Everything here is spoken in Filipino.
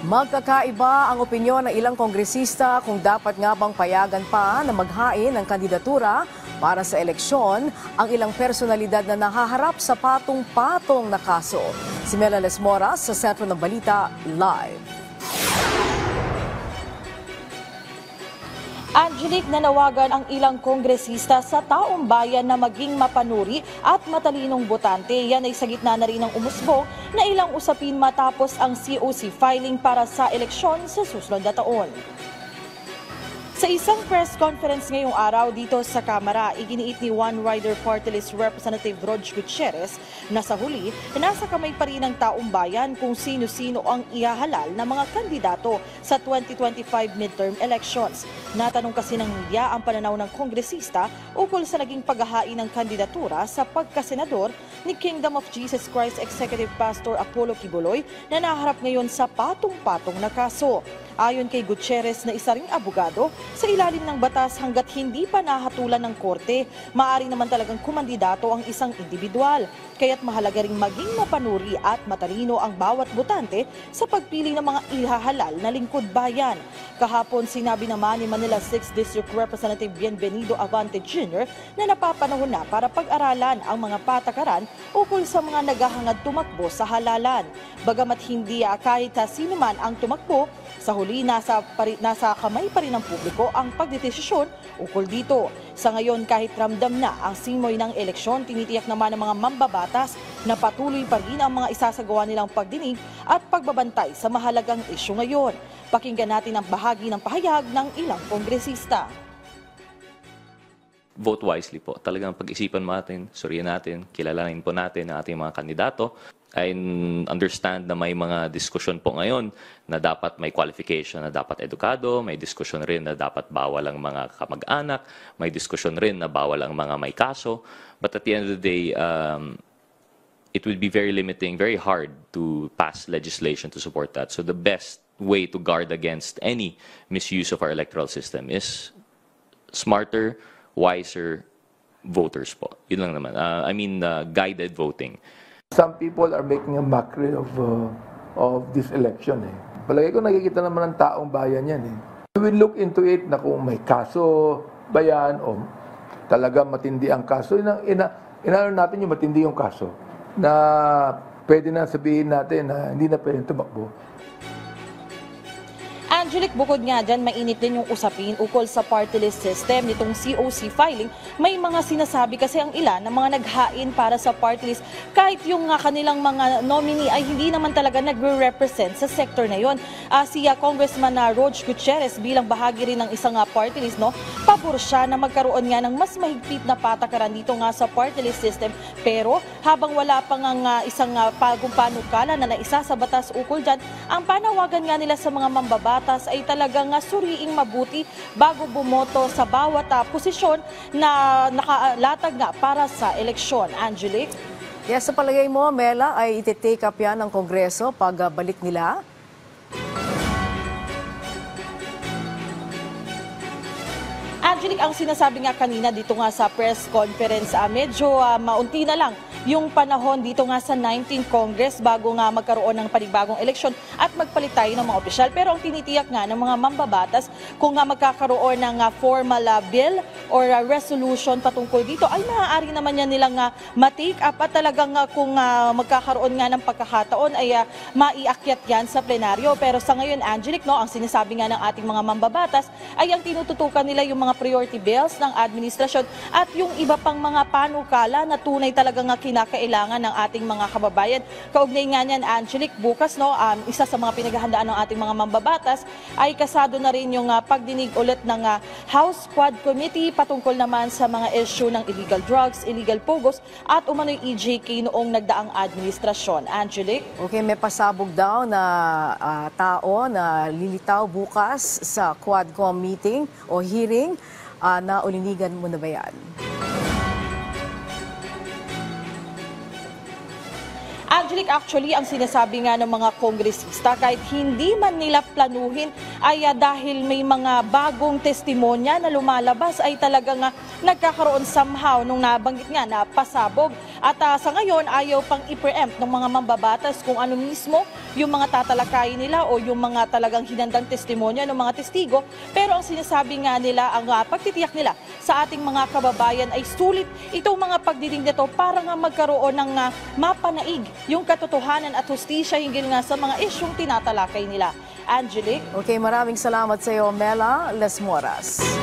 Magkakaiba ang opinyon ng ilang kongresista kung dapat nga bang payagan pa na maghain ng kandidatura para sa eleksyon ang ilang personalidad na nahaharap sa patong-patong na kaso. Si Mela Lesmora sa Sentro ng Balita Live. Angelique, nanawagan ang ilang kongresista sa taong bayan na maging mapanuri at matalinong botante. Yan ay sa gitna na rin ng umusbong na ilang usapin matapos ang COC filing para sa eleksyon sa susunod na taon. Sa isang press conference ngayong araw dito sa Kamara, iginiit ni One Rider Party List Representative Rog Gutierrez na sa huli, nasa kamay pa rin ng taong bayan kung sino-sino ang ihahalal na mga kandidato sa 2025 midterm elections. Natanong kasi ng media ang pananaw ng kongresista ukol sa naging paghahain ng kandidatura sa pagkasenador ni Kingdom of Jesus Christ Executive Pastor Apollo Kibuloy na naharap ngayon sa patong-patong na kaso. Ayon kay Gutierrez na isa ring abogado, sa ilalim ng batas hanggat hindi pa nahatulan ng korte, maaari naman talagang kumandidato ang isang individual. Kaya't mahalaga ring maging mapanuri at matalino ang bawat botante sa pagpili ng mga ihahalal na lingkod bayan. Kahapon sinabi naman ni Manila 6th District Representative Bienvenido Avante Jr. na napapanahon na para pag-aralan ang mga patakaran ukol sa mga naghahangad tumakbo sa halalan. Bagamat hindi kahit sino man ang tumakbo, sa huli nasa kamay pa rin ng publiko ang pagdedesisyon ukol dito. Sa ngayon kahit ramdam na ang simoy ng eleksyon, tinitiyak naman ng mga mambabatas na patuloy pa rin ang mga isasagawa nilang pagdinig at pagbabantay sa mahalagang isyu ngayon. Pakinggan natin ang bahagi ng pahayag ng ilang kongresista. Vote wisely po. Talagang pag-isipan mo natin, suriyan natin, kilalanin po natin ang ating mga kandidato. I understand na may mga diskusyon po ngayon na dapat may qualification na dapat edukado, may diskusyon rin na dapat bawal ang mga kamag-anak, may diskusyon rin na bawal ang mga may kaso. But at the end of the day, it would be very limiting, very hard to pass legislation to support that. So the best way to guard against any misuse of our electoral system is smarter, wiser voters po. Yun lang naman. Guided voting. Some people are making a mockery of this election. Palagay ko nakikita naman ng taong bayan yan. We will look into it na kung may kaso ba yan o talaga matindi ang kaso. Inano natin yung matindi yung kaso na pwede na sabihin natin na hindi na pwede tumakbo. Angelique, bukod nga dyan, mainit din yung usapin ukol sa party list system nitong COC filing. May mga sinasabi kasi ang ilan na mga naghain para sa party list kahit yung kanilang mga nominee ay hindi naman talaga nagre-represent sa sector na yon. Si Congressman Rog Gutierrez bilang bahagi rin ng isang party list, pabor siya na magkaroon nga ng mas mahigpit na patakaran dito nga sa party list system. Pero habang wala pang isang panukala na naisa sa batas ukol dyan, ang panawagan nga nila sa mga mambabatas ay talagang suriing mabuti bago bumoto sa bawat posisyon na nakalatag nga para sa eleksyon. Angelique? Yes, sa palagay mo, Mela, ay iti-take up yan ng Kongreso pag balik nila? Angelique, ang sinasabi nga kanina dito nga sa press conference, medyo maunti na lang yung panahon dito nga sa 19th Congress bago nga magkaroon ng panibagong eleksyon at magpalit tayo ng mga opisyal. Pero ang tinitiyak nga ng mga mambabatas kung nga magkakaroon ng formal bill or resolution patungkol dito ay maaari naman yan nilang ma-take up at talagang kung magkakaroon nga ng pagkakataon ay maiakyat yan sa plenaryo. Pero sa ngayon, Angelique, ang sinasabi nga ng ating mga mambabatas ay ang tinututukan nila yung mga priority bills ng administrasyon at yung iba pang mga panukala na tunay talagang kinakailangan ng ating mga kababayan. Kaugnay nga niyan, Angelique, bukas isa sa mga pinaghahandaan ng ating mga mambabatas ay kasado na rin yung pagdinig ulit ng House Quad Committee patungkol naman sa mga issue ng illegal drugs, illegal pogos at umano'y EJK noong nagdaang administrasyon. Angelique? Okay, may pasabog daw na tao na lilitaw bukas sa Quadcom meeting o hearing. Naulinigan mo na ba yan? Angelic, actually, ang sinasabi nga ng mga kongresista, kahit hindi man nila planuhin, ay dahil may mga bagong testimonya na lumalabas, ay talagang nagkakaroon somehow nung nabanggit nga na pasabog. At sa ngayon, ayaw pang i-preempt ng mga mambabatas kung ano mismo yung mga tatalakayin nila o yung mga talagang hinandang testimonya ng mga testigo. Pero ang sinasabi nga nila, ang pagtitiyak nila sa ating mga kababayan ay sulit itong mga pagdidinig nito para nga magkaroon ng mapanaig yung katotohanan at hustisya hinggil nga sa mga isyong tinatalakay nila. Angelic? Okay, maraming salamat sa iyo, Mela Lesmoras.